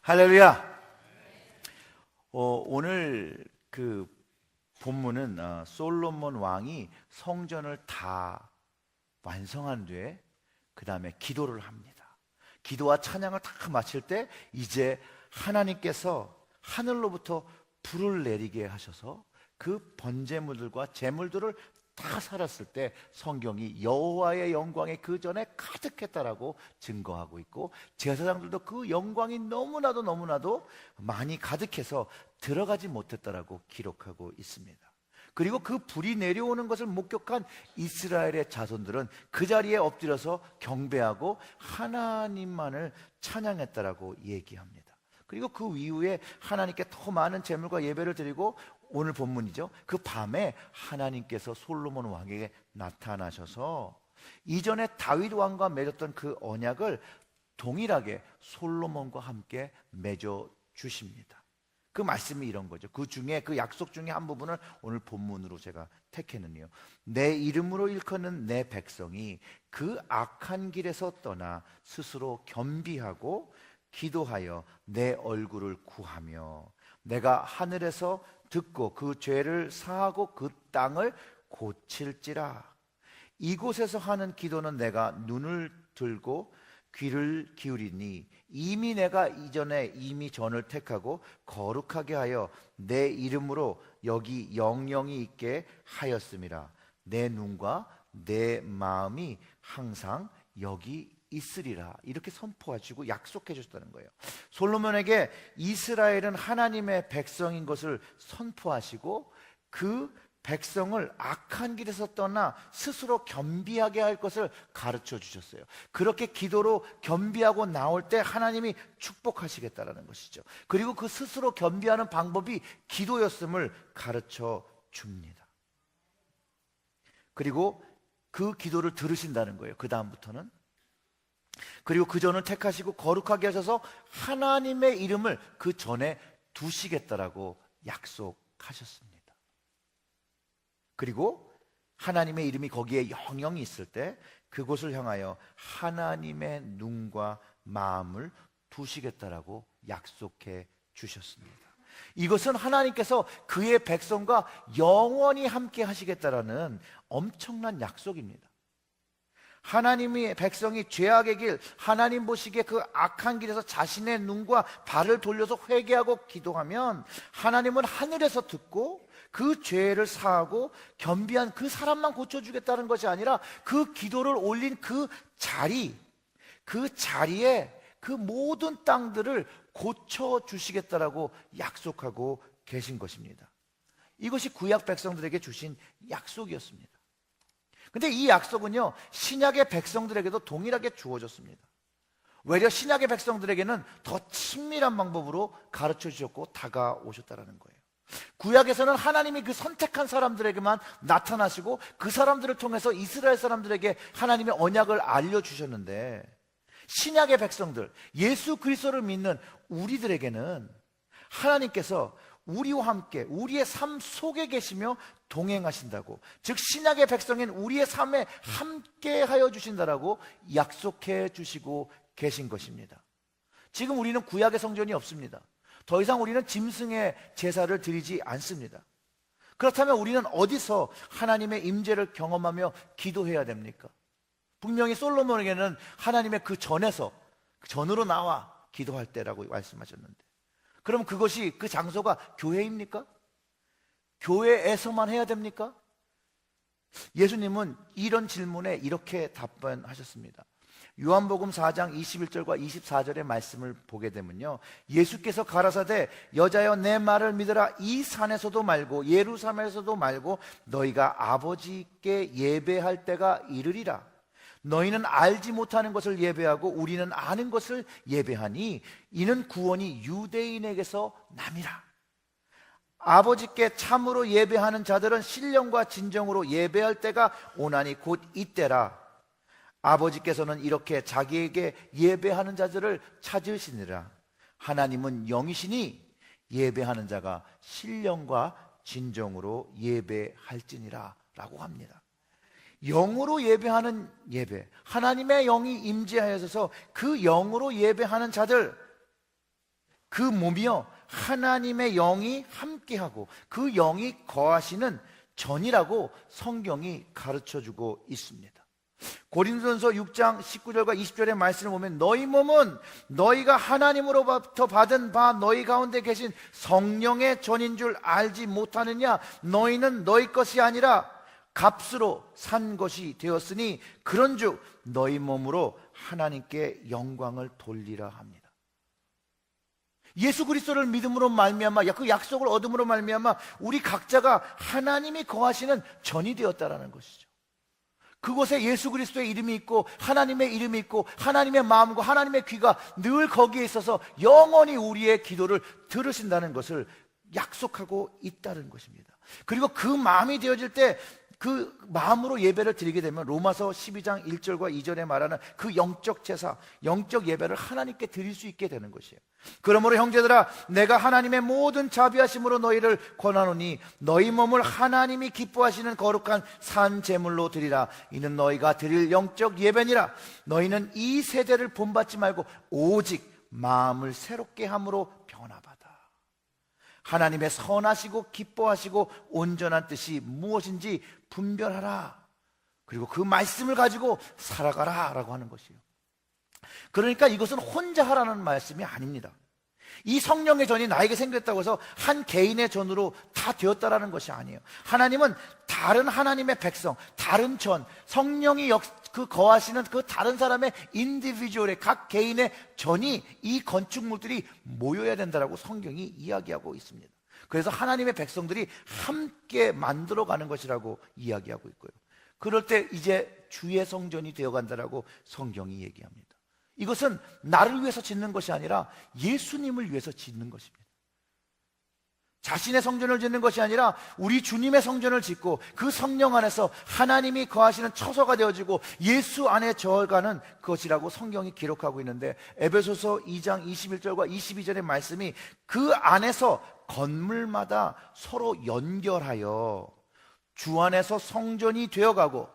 할렐루야. 오늘 그 본문은 솔로몬 왕이 성전을 다 완성한 뒤에 그 다음에 기도를 합니다. 기도와 찬양을 다 마칠 때 이제 하나님께서 하늘로부터 불을 내리게 하셔서 그 번제물들과 제물들을 다 살았을 때 성경이 여호와의 영광이 그 전에 가득했다라고 증거하고 있고, 제사장들도 그 영광이 너무나도 많이 가득해서 들어가지 못했다라고 기록하고 있습니다. 그리고 그 불이 내려오는 것을 목격한 이스라엘의 자손들은 그 자리에 엎드려서 경배하고 하나님만을 찬양했다라고 얘기합니다. 그리고 그 이후에 하나님께 더 많은 제물과 예배를 드리고, 오늘 본문이죠, 그 밤에 하나님께서 솔로몬 왕에게 나타나셔서 이전에 다윗 왕과 맺었던 그 언약을 동일하게 솔로몬과 함께 맺어 주십니다. 그 말씀이 이런 거죠. 그 중에 그 약속 중에 한 부분을 오늘 본문으로 제가 택했는요, 내 이름으로 일컫는 내 백성이 그 악한 길에서 떠나 스스로 겸비하고 기도하여 내 얼굴을 구하며 내가 하늘에서 듣고 그 죄를 사하고 그 땅을 고칠지라. 이곳에서 하는 기도는 내가 눈을 들고 귀를 기울이니 이미 내가 이전에 전을 택하고 거룩하게 하여 내 이름으로 여기 영영이 있게 하였음이라. 내 눈과 내 마음이 항상 여기 있으리라. 이렇게 선포하시고 약속해 주셨다는 거예요. 솔로몬에게 이스라엘은 하나님의 백성인 것을 선포하시고 그 백성을 악한 길에서 떠나 스스로 겸비하게 할 것을 가르쳐 주셨어요. 그렇게 기도로 겸비하고 나올 때 하나님이 축복하시겠다라는 것이죠. 그리고 그 스스로 겸비하는 방법이 기도였음을 가르쳐 줍니다. 그리고 그 기도를 들으신다는 거예요. 그 다음부터는. 그리고 그 전을 택하시고 거룩하게 하셔서 하나님의 이름을 그 전에 두시겠다라고 약속하셨습니다. 그리고 하나님의 이름이 거기에 영영이 있을 때 그곳을 향하여 하나님의 눈과 마음을 두시겠다라고 약속해 주셨습니다. 이것은 하나님께서 그의 백성과 영원히 함께 하시겠다라는 엄청난 약속입니다. 하나님의 백성이 죄악의 길, 하나님 보시기에 그 악한 길에서 자신의 눈과 발을 돌려서 회개하고 기도하면 하나님은 하늘에서 듣고 그 죄를 사하고 겸비한 그 사람만 고쳐주겠다는 것이 아니라 그 기도를 올린 그 자리에 그 모든 땅들을 고쳐주시겠다라고 약속하고 계신 것입니다. 이것이 구약 백성들에게 주신 약속이었습니다. 근데 이 약속은요, 신약의 백성들에게도 동일하게 주어졌습니다. 외려 신약의 백성들에게는 더 친밀한 방법으로 가르쳐 주셨고 다가오셨다는 거예요. 구약에서는 하나님이 그 선택한 사람들에게만 나타나시고 그 사람들을 통해서 이스라엘 사람들에게 하나님의 언약을 알려주셨는데, 신약의 백성들, 예수 그리스도를 믿는 우리들에게는 하나님께서 우리와 함께 우리의 삶 속에 계시며 동행하신다고, 즉 신약의 백성인 우리의 삶에 함께 하여 주신다라고 약속해 주시고 계신 것입니다. 지금 우리는 구약의 성전이 없습니다. 더 이상 우리는 짐승의 제사를 드리지 않습니다. 그렇다면 우리는 어디서 하나님의 임재를 경험하며 기도해야 됩니까? 분명히 솔로몬에게는 하나님의 그 전으로 나와 기도할 때라고 말씀하셨는데, 그럼 그것이 그 장소가 교회입니까? 교회에서만 해야 됩니까? 예수님은 이런 질문에 이렇게 답변하셨습니다. 요한복음 4장 21절과 24절의 말씀을 보게 되면요, 예수께서 가라사대 여자여 내 말을 믿으라. 이 산에서도 말고 예루살렘에서도 말고 너희가 아버지께 예배할 때가 이르리라. 너희는 알지 못하는 것을 예배하고 우리는 아는 것을 예배하니 이는 구원이 유대인에게서 남이라. 아버지께 참으로 예배하는 자들은 신령과 진정으로 예배할 때가 오나니 곧 이때라. 아버지께서는 이렇게 자기에게 예배하는 자들을 찾으시니라. 하나님은 영이시니 예배하는 자가 신령과 진정으로 예배할지니라 라고 합니다. 영으로 예배하는 예배, 하나님의 영이 임재하여서 그 영으로 예배하는 자들, 그 몸이요 하나님의 영이 함께하고 그 영이 거하시는 전이라고 성경이 가르쳐주고 있습니다. 고린도전서 6장 19절과 20절의 말씀을 보면 너희 몸은 너희가 하나님으로부터 받은 바 너희 가운데 계신 성령의 전인 줄 알지 못하느냐? 너희는 너희 것이 아니라 값으로 산 것이 되었으니 그런즉 너희 몸으로 하나님께 영광을 돌리라 합니다. 예수 그리스도를 믿음으로 말미암아 그 약속을 얻음으로 말미암아 우리 각자가 하나님이 거하시는 전이 되었다라는 것이죠. 그곳에 예수 그리스도의 이름이 있고 하나님의 이름이 있고 하나님의 마음과 하나님의 귀가 늘 거기에 있어서 영원히 우리의 기도를 들으신다는 것을 약속하고 있다는 것입니다. 그리고 그 마음이 되어질 때 그 마음으로 예배를 드리게 되면 로마서 12장 1절과 2절에 말하는 그 영적 제사, 영적 예배를 하나님께 드릴 수 있게 되는 것이에요. 그러므로 형제들아 내가 하나님의 모든 자비하심으로 너희를 권하노니 너희 몸을 하나님이 기뻐하시는 거룩한 산 제물로 드리라. 이는 너희가 드릴 영적 예배니라. 너희는 이 세대를 본받지 말고 오직 마음을 새롭게 함으로 변화받아. 하나님의 선하시고 기뻐하시고 온전한 뜻이 무엇인지 분별하라. 그리고 그 말씀을 가지고 살아가라 라고 하는 것이에요. 그러니까 이것은 혼자 하라는 말씀이 아닙니다. 이 성령의 전이 나에게 생겼다고 해서 한 개인의 전으로 다 되었다라는 것이 아니에요. 하나님은 다른 하나님의 백성, 다른 전, 성령이 그 거하시는 그 다른 사람의 인디비주얼의 각 개인의 전이 이 건축물들이 모여야 된다라고 성경이 이야기하고 있습니다. 그래서 하나님의 백성들이 함께 만들어가는 것이라고 이야기하고 있고요. 그럴 때 이제 주의 성전이 되어간다라고 성경이 얘기합니다. 이것은 나를 위해서 짓는 것이 아니라 예수님을 위해서 짓는 것입니다. 자신의 성전을 짓는 것이 아니라 우리 주님의 성전을 짓고 그 성령 안에서 하나님이 거하시는 처소가 되어지고 예수 안에 저어가는 것이라고 성경이 기록하고 있는데 에베소서 2장 21절과 22절의 말씀이 그 안에서 건물마다 서로 연결하여 주 안에서 성전이 되어가고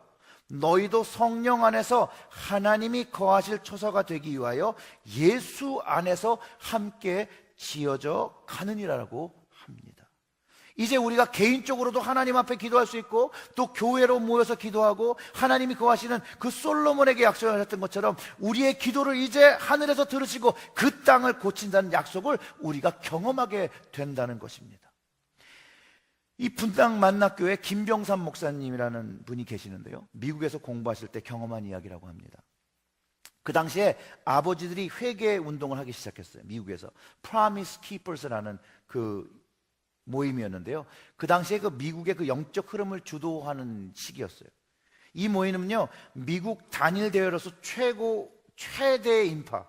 너희도 성령 안에서 하나님이 거하실 처소가 되기 위하여 예수 안에서 함께 지어져 가느니라라고 합니다. 이제 우리가 개인적으로도 하나님 앞에 기도할 수 있고 또 교회로 모여서 기도하고 하나님이 거하시는 그 솔로몬에게 약속하셨던 것처럼 우리의 기도를 이제 하늘에서 들으시고 그 땅을 고친다는 약속을 우리가 경험하게 된다는 것입니다. 이 분당 만납교회 김병삼 목사님이라는 분이 계시는데요, 미국에서 공부하실 때 경험한 이야기라고 합니다. 그 당시에 아버지들이 회개 운동을 하기 시작했어요. 미국에서 Promise Keepers라는 그 모임이었는데요, 그 당시에 그 미국의 그 영적 흐름을 주도하는 시기였어요. 이 모임은요, 미국 단일 대회로서 최대의 인파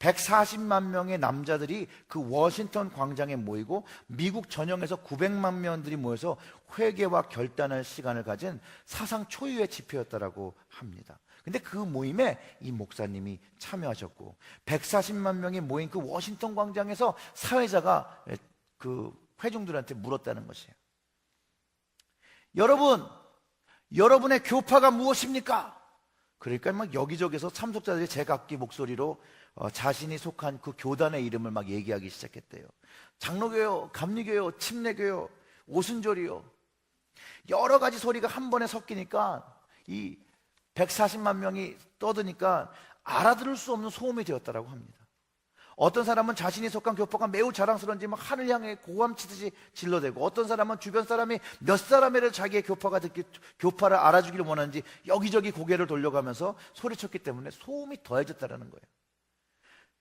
140만 명의 남자들이 그 워싱턴 광장에 모이고 미국 전역에서 900만 명들이 모여서 회개와 결단할 시간을 가진 사상 초유의 집회였다라고 합니다. 근데 그 모임에 이 목사님이 참여하셨고 140만 명이 모인 그 워싱턴 광장에서 사회자가 그 회중들한테 물었다는 것이에요. 여러분, 여러분의 교파가 무엇입니까? 그러니까 막 여기저기서 참석자들이 제각기 목소리로 자신이 속한 그 교단의 이름을 막 얘기하기 시작했대요. 장로교요, 감리교요, 침례교요, 오순절이요. 여러 가지 소리가 한 번에 섞이니까 이 140만 명이 떠드니까 알아들을 수 없는 소음이 되었다라고 합니다. 어떤 사람은 자신이 속한 교파가 매우 자랑스러운지 막 하늘 향해 고함치듯이 질러대고, 어떤 사람은 주변 사람이 몇 사람이라도 자기의 교파를 알아주기를 원하는지 여기저기 고개를 돌려가면서 소리쳤기 때문에 소음이 더해졌다는 거예요.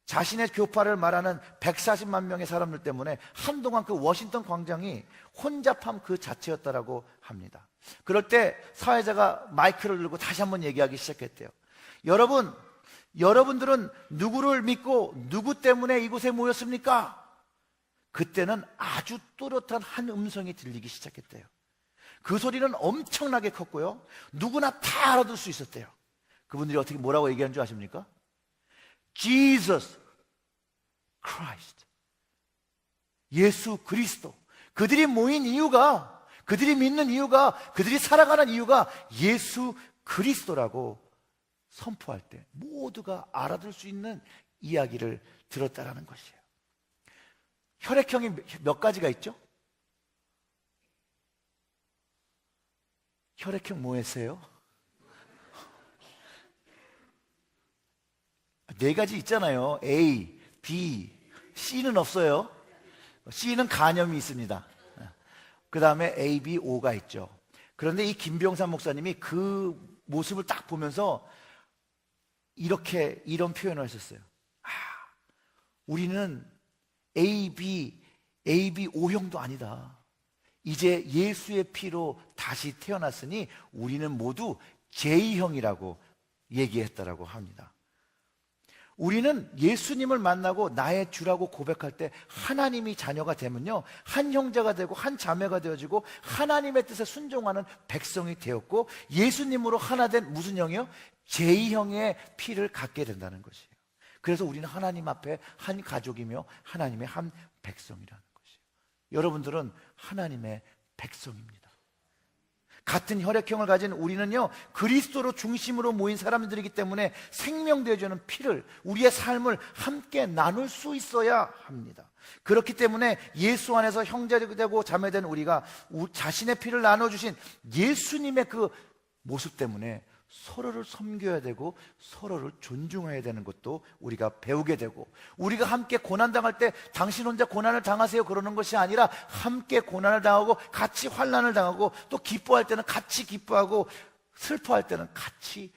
자신의 교파를 말하는 140만 명의 사람들 때문에 한동안 그 워싱턴 광장이 혼잡함 그 자체였다라고 합니다. 그럴 때 사회자가 마이크를 들고 다시 한번 얘기하기 시작했대요. 여러분들은 누구를 믿고 누구 때문에 이곳에 모였습니까? 그때는 아주 또렷한 한 음성이 들리기 시작했대요. 그 소리는 엄청나게 컸고요, 누구나 다 알아들 수 있었대요. 그분들이 어떻게 뭐라고 얘기하는 줄 아십니까? Jesus Christ, 예수 그리스도. 그들이 모인 이유가, 그들이 믿는 이유가, 그들이 살아가는 이유가 예수 그리스도라고 선포할 때 모두가 알아들 수 있는 이야기를 들었다라는 것이에요. 혈액형이 몇 가지가 있죠? 혈액형 뭐였어요? 네 가지 있잖아요. A, B, C는 없어요. C는 간염이 있습니다. 그 다음에 A, B, O가 있죠. 그런데 이 김병삼 목사님이 그 모습을 딱 보면서 이런 표현을 하셨어요. 우리는 A, B, O형도 아니다. 이제 예수의 피로 다시 태어났으니 우리는 모두 J형이라고 얘기했다라고 합니다. 우리는 예수님을 만나고 나의 주라고 고백할 때 하나님이 자녀가 되면요, 한 형제가 되고 한 자매가 되어지고 하나님의 뜻에 순종하는 백성이 되었고, 예수님으로 하나 된 무슨 형이요? J형의 피를 갖게 된다는 것이에요. 그래서 우리는 하나님 앞에 한 가족이며 하나님의 한 백성이라는 것이에요. 여러분들은 하나님의 백성입니다. 같은 혈액형을 가진 우리는요, 그리스도로 중심으로 모인 사람들이기 때문에 생명되어주는 피를, 우리의 삶을 함께 나눌 수 있어야 합니다. 그렇기 때문에 예수 안에서 형제되고 자매된 우리가 자신의 피를 나눠주신 예수님의 그 모습 때문에 서로를 섬겨야 되고 서로를 존중해야 되는 것도 우리가 배우게 되고, 우리가 함께 고난당할 때 당신 혼자 고난을 당하세요 그러는 것이 아니라 함께 고난을 당하고 같이 환난을 당하고, 또 기뻐할 때는 같이 기뻐하고 슬퍼할 때는 같이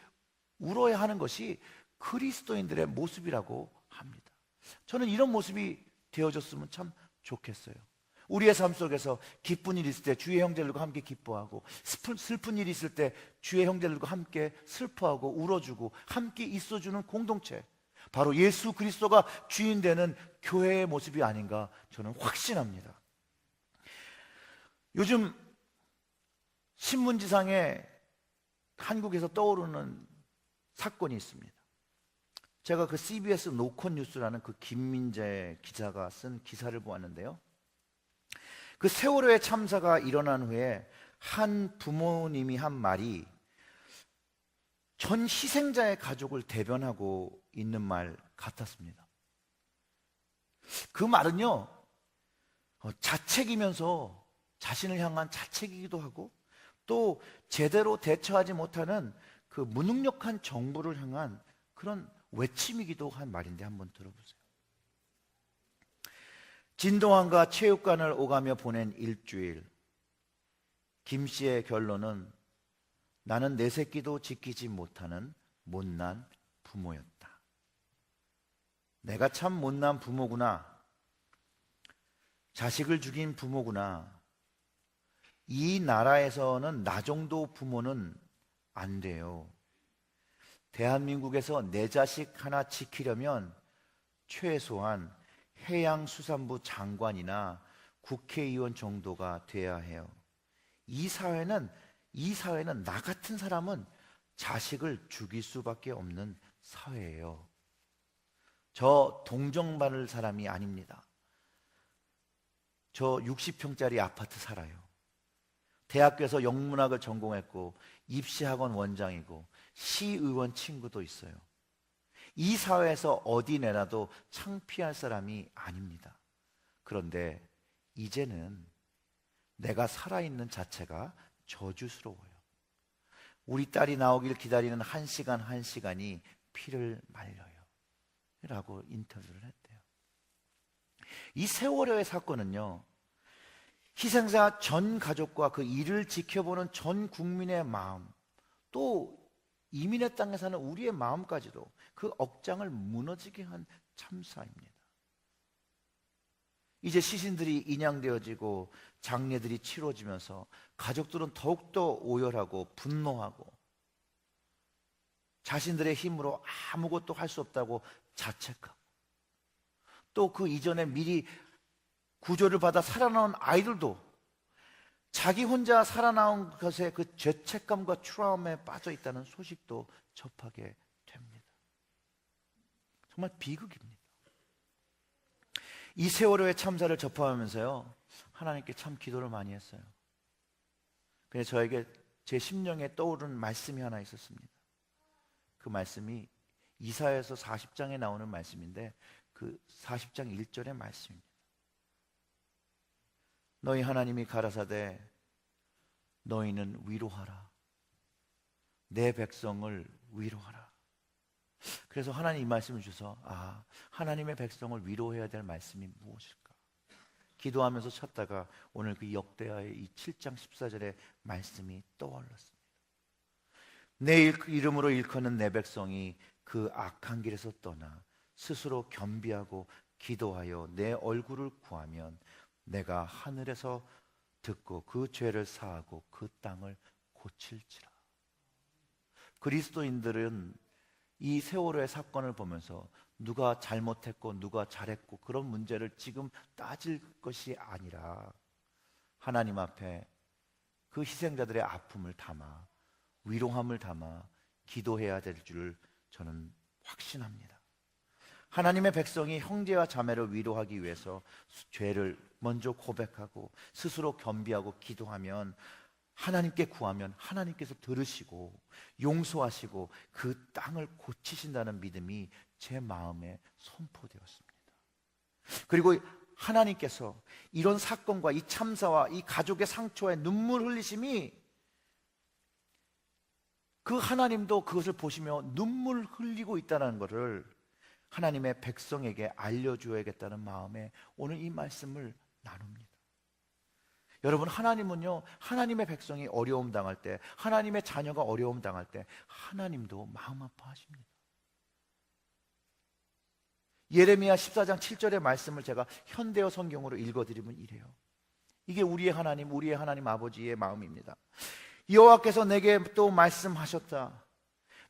울어야 하는 것이 그리스도인들의 모습이라고 합니다. 저는 이런 모습이 되어졌으면 참 좋겠어요. 우리의 삶 속에서 기쁜 일이 있을 때 주의 형제들과 함께 기뻐하고, 슬픈 일이 있을 때 주의 형제들과 함께 슬퍼하고 울어주고 함께 있어주는 공동체, 바로 예수 그리스도가 주인 되는 교회의 모습이 아닌가 저는 확신합니다. 요즘 신문지상에 한국에서 떠오르는 사건이 있습니다. 제가 그 CBS 노컷 뉴스라는 그 김민재 기자가 쓴 기사를 보았는데요, 그 세월호의 참사가 일어난 후에 한 부모님이 한 말이 전 희생자의 가족을 대변하고 있는 말 같았습니다. 그 말은요, 자책이면서 자신을 향한 자책이기도 하고, 또 제대로 대처하지 못하는 그 무능력한 정부를 향한 그런 외침이기도 한 말인데 한번 들어보세요. 진도항과 체육관을 오가며 보낸 일주일, 김 씨의 결론은 나는 내 새끼도 지키지 못하는 못난 부모였다. 내가 참 못난 부모구나. 자식을 죽인 부모구나. 이 나라에서는 나 정도 부모는 안 돼요. 대한민국에서 내 자식 하나 지키려면 최소한 해양수산부 장관이나 국회의원 정도가 돼야 해요. 이 사회는 나 같은 사람은 자식을 죽일 수밖에 없는 사회예요. 저 동정받을 사람이 아닙니다. 저 60평짜리 아파트 살아요. 대학교에서 영문학을 전공했고 입시학원 원장이고 시의원 친구도 있어요. 이 사회에서 어디 내놔도 창피할 사람이 아닙니다. 그런데 이제는 내가 살아있는 자체가 저주스러워요. 우리 딸이 나오길 기다리는 한 시간이 피를 말려요 라고 인터뷰를 했대요. 이 세월호의 사건은요, 희생자 전 가족과 그 이를 지켜보는 전 국민의 마음, 또 이민의 땅에 사는 우리의 마음까지도 그 억장을 무너지게 한 참사입니다. 이제 시신들이 인양되어지고 장례들이 치러지면서 가족들은 더욱더 오열하고 분노하고 자신들의 힘으로 아무것도 할 수 없다고 자책하고, 또 그 이전에 미리 구조를 받아 살아나온 아이들도 자기 혼자 살아나온 것에 그 죄책감과 트라우마에 빠져 있다는 소식도 접하게 됩니다. 정말 비극입니다. 이 세월호의 참사를 접하면서요, 하나님께 참 기도를 많이 했어요. 그래서 저에게 제 심령에 떠오르는 말씀이 하나 있었습니다. 그 말씀이 이사야서 40장에 나오는 말씀인데 그 40장 1절의 말씀입니다. 너희 하나님이 가라사대 너희는 위로하라. 내 백성을 위로하라. 그래서 하나님 이 말씀을 주셔서 하나님의 백성을 위로해야 될 말씀이 무엇일까? 기도하면서 찾다가 오늘 그 역대하의 이 7장 14절의 말씀이 떠올랐습니다. 내 이름으로 일컫는 내 백성이 그 악한 길에서 떠나 스스로 겸비하고 기도하여 내 얼굴을 구하면 내가 하늘에서 듣고 그 죄를 사하고 그 땅을 고칠지라. 그리스도인들은 이 세월호의 사건을 보면서 누가 잘못했고 누가 잘했고 그런 문제를 지금 따질 것이 아니라 하나님 앞에 그 희생자들의 아픔을 담아 위로함을 담아 기도해야 될 줄 저는 확신합니다. 하나님의 백성이 형제와 자매를 위로하기 위해서 죄를 먼저 고백하고 스스로 겸비하고 기도하면, 하나님께 구하면 하나님께서 들으시고 용서하시고 그 땅을 고치신다는 믿음이 제 마음에 선포되었습니다. 그리고 하나님께서 이런 사건과 이 참사와 이 가족의 상처에 눈물 흘리심이, 그 하나님도 그것을 보시며 눈물 흘리고 있다는 것을 하나님의 백성에게 알려주어야겠다는 마음에 오늘 이 말씀을 나눕니다. 여러분, 하나님은요, 하나님의 백성이 어려움 당할 때, 하나님의 자녀가 어려움 당할 때 하나님도 마음 아파하십니다. 예레미야 14장 7절의 말씀을 제가 현대어 성경으로 읽어드리면 이래요. 이게 우리의 하나님 아버지의 마음입니다. 여호와께서 내게 또 말씀하셨다.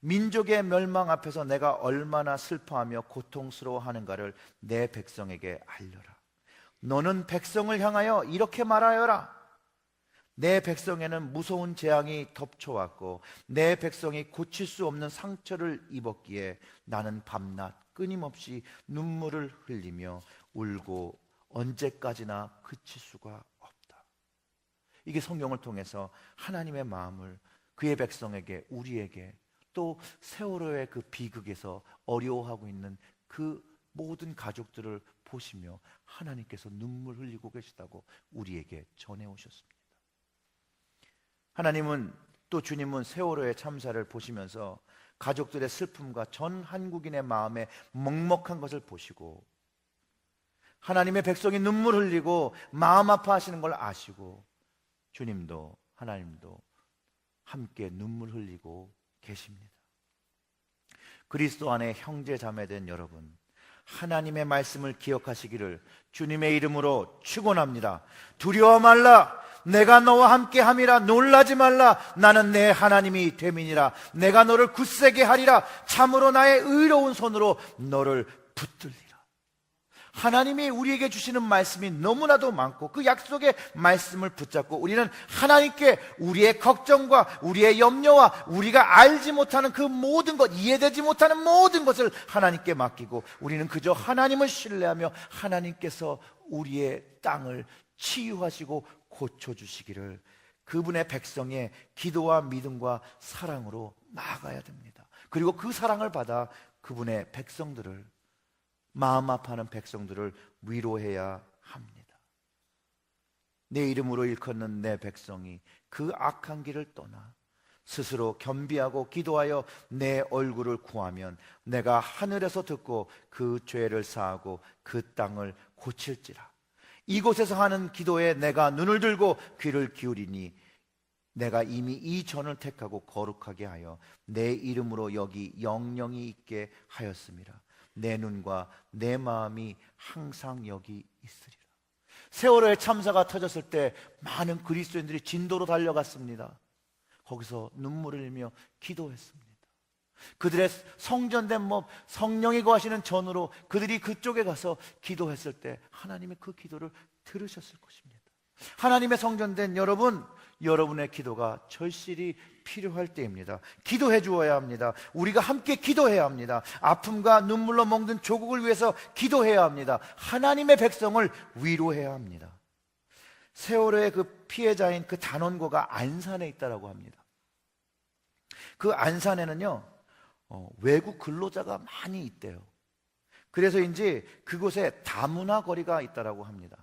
민족의 멸망 앞에서 내가 얼마나 슬퍼하며 고통스러워하는가를 내 백성에게 알려라. 너는 백성을 향하여 이렇게 말하여라. 내 백성에는 무서운 재앙이 덮쳐왔고 내 백성이 고칠 수 없는 상처를 입었기에 나는 밤낮 끊임없이 눈물을 흘리며 울고 언제까지나 그칠 수가 없다. 이게 성경을 통해서 하나님의 마음을 그의 백성에게, 우리에게, 또 세월호의 그 비극에서 어려워하고 있는 그 모든 가족들을 보시며 하나님께서 눈물 흘리고 계시다고 우리에게 전해오셨습니다. 하나님은, 또 주님은 세월호의 참사를 보시면서 가족들의 슬픔과 전 한국인의 마음에 먹먹한 것을 보시고 하나님의 백성이 눈물 흘리고 마음 아파하시는 걸 아시고 주님도 하나님도 함께 눈물 흘리고 계십니다. 그리스도 안에 형제 자매된 여러분, 하나님의 말씀을 기억하시기를 주님의 이름으로 축원합니다. 두려워 말라. 내가 너와 함께 함이라. 놀라지 말라. 나는 내 하나님이 됨이니라. 내가 너를 굳세게 하리라. 참으로 나의 의로운 손으로 너를 붙들리라. 하나님이 우리에게 주시는 말씀이 너무나도 많고 그 약속의 말씀을 붙잡고 우리는 하나님께 우리의 걱정과 우리의 염려와 우리가 알지 못하는 그 모든 것, 이해되지 못하는 모든 것을 하나님께 맡기고 우리는 그저 하나님을 신뢰하며 하나님께서 우리의 땅을 치유하시고 고쳐주시기를, 그분의 백성의 기도와 믿음과 사랑으로 나아가야 됩니다. 그리고 그 사랑을 받아 그분의 백성들을, 마음 아파하는 백성들을 위로해야 합니다. 내 이름으로 일컫는 내 백성이 그 악한 길을 떠나 스스로 겸비하고 기도하여 내 얼굴을 구하면 내가 하늘에서 듣고 그 죄를 사하고 그 땅을 고칠지라. 이곳에서 하는 기도에 내가 눈을 들고 귀를 기울이니 내가 이미 이 전을 택하고 거룩하게 하여 내 이름으로 여기 영영이 있게 하였음이라. 내 눈과 내 마음이 항상 여기 있으리라. 세월호의 참사가 터졌을 때 많은 그리스도인들이 진도로 달려갔습니다. 거기서 눈물을 흘리며 기도했습니다. 그들의 성전된 몸, 성령이 거하시는 전으로 그들이 그쪽에 가서 기도했을 때 하나님의 그 기도를 들으셨을 것입니다. 하나님의 성전된 여러분, 여러분의 기도가 절실히 필요할 때입니다. 기도해 주어야 합니다. 우리가 함께 기도해야 합니다. 아픔과 눈물로 먹는 조국을 위해서 기도해야 합니다. 하나님의 백성을 위로해야 합니다. 세월호의 그 피해자인 그 단원고가 안산에 있다고 합니다. 그 안산에는요, 외국 근로자가 많이 있대요. 그래서인지 그곳에 다문화 거리가 있다고 합니다.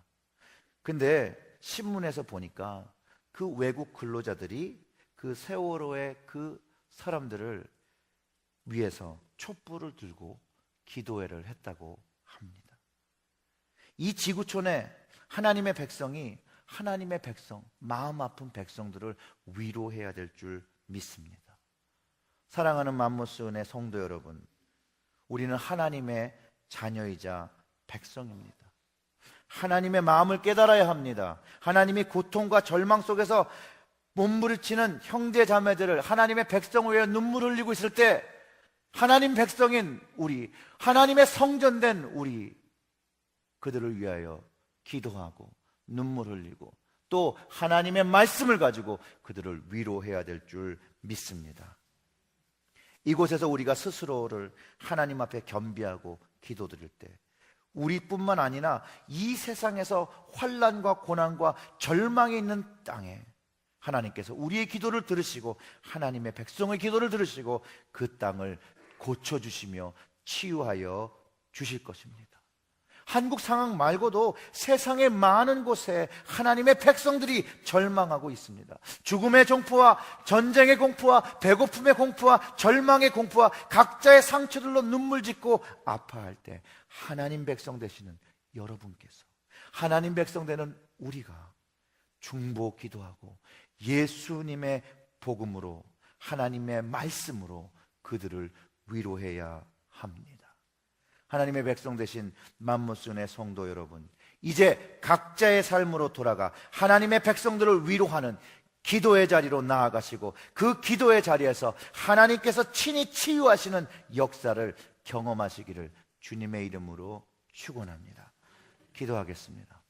근데 신문에서 보니까 그 외국 근로자들이 그 세월호의 그 사람들을 위해서 촛불을 들고 기도회를 했다고 합니다. 이 지구촌에 하나님의 백성이 하나님의 백성, 마음 아픈 백성들을 위로해야 될 줄 믿습니다. 사랑하는 맘모스 은혜 성도 여러분, 우리는 하나님의 자녀이자 백성입니다. 하나님의 마음을 깨달아야 합니다. 하나님이 고통과 절망 속에서 몸부림치는 형제 자매들을, 하나님의 백성을 위해 눈물 흘리고 있을 때 하나님 백성인 우리, 하나님의 성전된 우리, 그들을 위하여 기도하고 눈물 흘리고 또 하나님의 말씀을 가지고 그들을 위로해야 될 줄 믿습니다. 이곳에서 우리가 스스로를 하나님 앞에 겸비하고 기도드릴 때 우리뿐만 아니라 이 세상에서 환난과 고난과 절망이 있는 땅에 하나님께서 우리의 기도를 들으시고 하나님의 백성의 기도를 들으시고 그 땅을 고쳐주시며 치유하여 주실 것입니다. 한국 상황 말고도 세상의 많은 곳에 하나님의 백성들이 절망하고 있습니다. 죽음의 공포와 전쟁의 공포와 배고픔의 공포와 절망의 공포와 각자의 상처들로 눈물 짓고 아파할 때 하나님 백성 되시는 여러분께서, 하나님 백성 되는 우리가 중보 기도하고 예수님의 복음으로, 하나님의 말씀으로 그들을 위로해야 합니다. 하나님의 백성 되신 맘모스의 성도 여러분, 이제 각자의 삶으로 돌아가 하나님의 백성들을 위로하는 기도의 자리로 나아가시고 그 기도의 자리에서 하나님께서 친히 치유하시는 역사를 경험하시기를 주님의 이름으로 축원합니다. 기도하겠습니다.